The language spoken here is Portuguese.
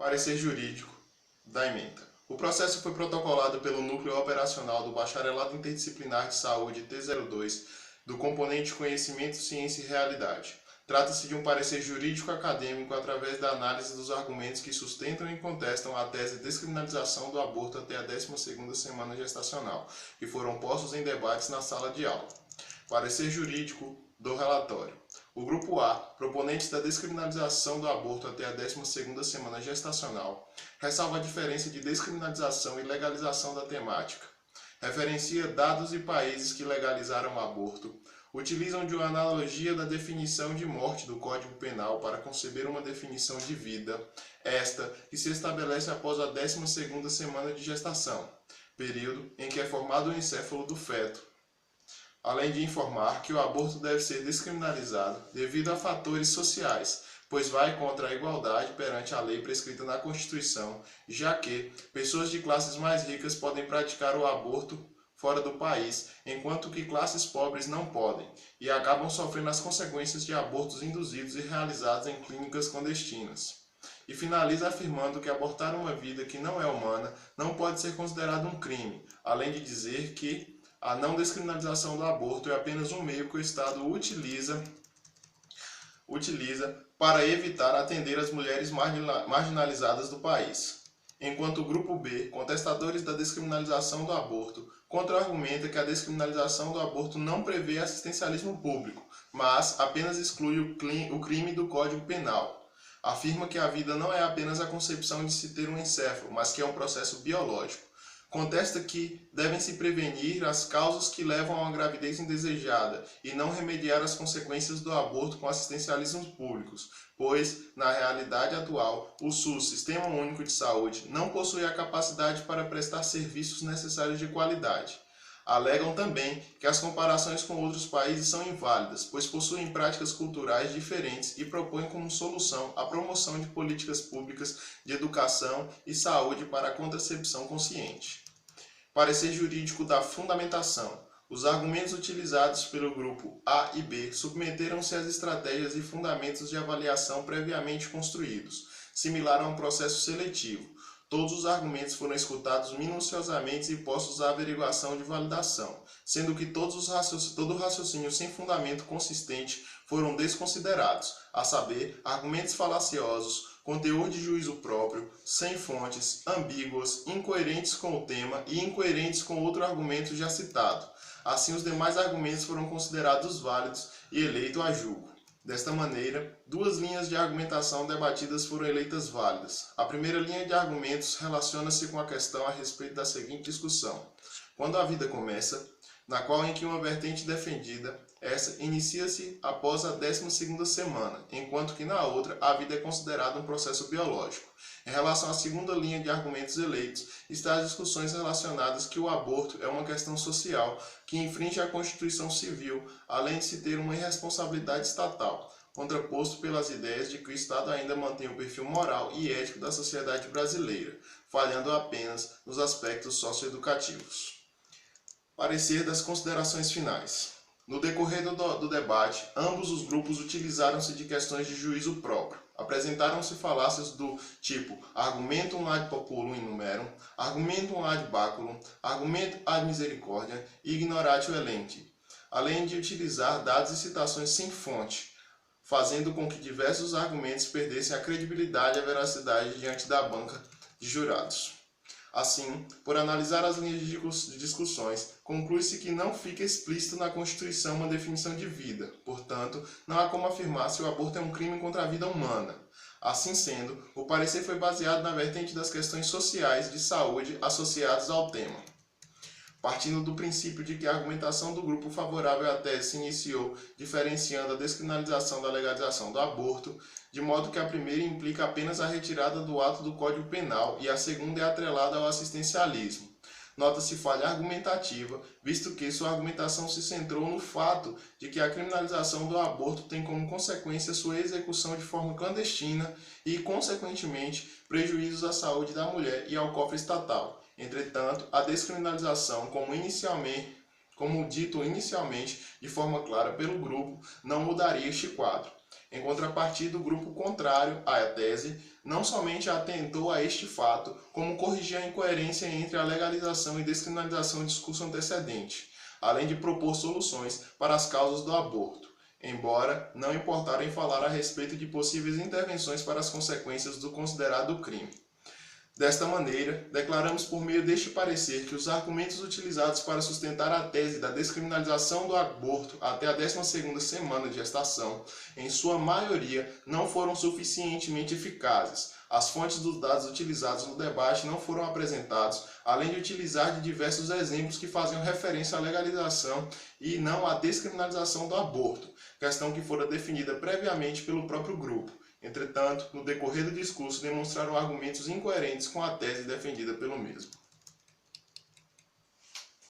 Parecer jurídico da ementa. O processo foi protocolado pelo Núcleo Operacional do Bacharelado Interdisciplinar de Saúde T02, do componente Conhecimento, Ciência e Realidade. Trata-se de um parecer jurídico acadêmico através da análise dos argumentos que sustentam e contestam a tese de descriminalização do aborto até a 12ª semana gestacional, que foram postos em debates na sala de aula. Parecer jurídico do relatório. O grupo A, proponentes da descriminalização do aborto até a 12ª semana gestacional, ressalva a diferença de descriminalização e legalização da temática. Referencia dados e países que legalizaram o aborto. Utilizam de uma analogia da definição de morte do Código Penal para conceber uma definição de vida, esta que se estabelece após a 12ª semana de gestação, período em que é formado o encéfalo do feto, além de informar que o aborto deve ser descriminalizado devido a fatores sociais, pois vai contra a igualdade perante a lei prescrita na Constituição, já que pessoas de classes mais ricas podem praticar o aborto fora do país, enquanto que classes pobres não podem, e acabam sofrendo as consequências de abortos induzidos e realizados em clínicas clandestinas. E finaliza afirmando que abortar uma vida que não é humana não pode ser considerado um crime, além de dizer que a não descriminalização do aborto é apenas um meio que o Estado utiliza para evitar atender as mulheres marginalizadas do país. Enquanto o grupo B, contestadores da descriminalização do aborto, contra-argumenta que a descriminalização do aborto não prevê assistencialismo público, mas apenas exclui o crime do Código Penal. Afirma que a vida não é apenas a concepção de se ter um encéfalo, mas que é um processo biológico. Contesta que devem se prevenir as causas que levam a uma gravidez indesejada e não remediar as consequências do aborto com assistencialismos públicos, pois, na realidade atual, o SUS, Sistema Único de Saúde, não possui a capacidade para prestar serviços necessários de qualidade. Alegam também que as comparações com outros países são inválidas, pois possuem práticas culturais diferentes e propõem como solução a promoção de políticas públicas de educação e saúde para a contracepção consciente. Parecer jurídico da fundamentação. Os argumentos utilizados pelo grupo A e B submeteram-se às estratégias e fundamentos de avaliação previamente construídos, similar a um processo seletivo. Todos os argumentos foram escutados minuciosamente e postos à averiguação de validação, sendo que todo o raciocínio sem fundamento consistente foram desconsiderados, a saber, argumentos falaciosos, conteúdo de juízo próprio, sem fontes, ambíguos, incoerentes com o tema e incoerentes com outro argumento já citado. Assim, os demais argumentos foram considerados válidos e eleito a julgo. Desta maneira, duas linhas de argumentação debatidas foram eleitas válidas. A primeira linha de argumentos relaciona-se com a questão a respeito da seguinte discussão: quando a vida começa, na qual em que uma vertente defendida, essa inicia-se após a 12ª semana, enquanto que na outra a vida é considerada um processo biológico. Em relação à segunda linha de argumentos eleitos, está as discussões relacionadas que o aborto é uma questão social que infringe a Constituição Civil, além de se ter uma irresponsabilidade estatal, contraposto pelas ideias de que o Estado ainda mantém o perfil moral e ético da sociedade brasileira, falhando apenas nos aspectos socioeducativos. Parecer das considerações finais. No decorrer do debate, ambos os grupos utilizaram-se de questões de juízo próprio. Apresentaram-se falácias do tipo argumentum ad populum in numerum, argumentum ad baculum, argumentum ad misericordia e ignoratio elenchi, além de utilizar dados e citações sem fonte, fazendo com que diversos argumentos perdessem a credibilidade e a veracidade diante da banca de jurados. Assim, por analisar as linhas de discussões, conclui-se que não fica explícito na Constituição uma definição de vida, portanto, não há como afirmar se o aborto é um crime contra a vida humana. Assim sendo, o parecer foi baseado na vertente das questões sociais de saúde associadas ao tema. Partindo do princípio de que a argumentação do grupo favorável à tese se iniciou diferenciando a descriminalização da legalização do aborto, de modo que a primeira implica apenas a retirada do ato do Código Penal e a segunda é atrelada ao assistencialismo. Nota-se falha argumentativa, visto que sua argumentação se centrou no fato de que a criminalização do aborto tem como consequência sua execução de forma clandestina e, consequentemente, prejuízos à saúde da mulher e ao cofre estatal. Entretanto, a descriminalização, como dito inicialmente de forma clara pelo grupo, não mudaria este quadro. Em contrapartida, o grupo contrário à tese não somente atentou a este fato, como corrigiu a incoerência entre a legalização e descriminalização do discurso antecedente, além de propor soluções para as causas do aborto, embora não importar em falar a respeito de possíveis intervenções para as consequências do considerado crime. Desta maneira, declaramos por meio deste parecer que os argumentos utilizados para sustentar a tese da descriminalização do aborto até a 12ª semana de gestação, em sua maioria, não foram suficientemente eficazes. As fontes dos dados utilizados no debate não foram apresentados, além de utilizar de diversos exemplos que faziam referência à legalização e não à descriminalização do aborto, questão que fora definida previamente pelo próprio grupo. Entretanto, no decorrer do discurso, demonstraram argumentos incoerentes com a tese defendida pelo mesmo.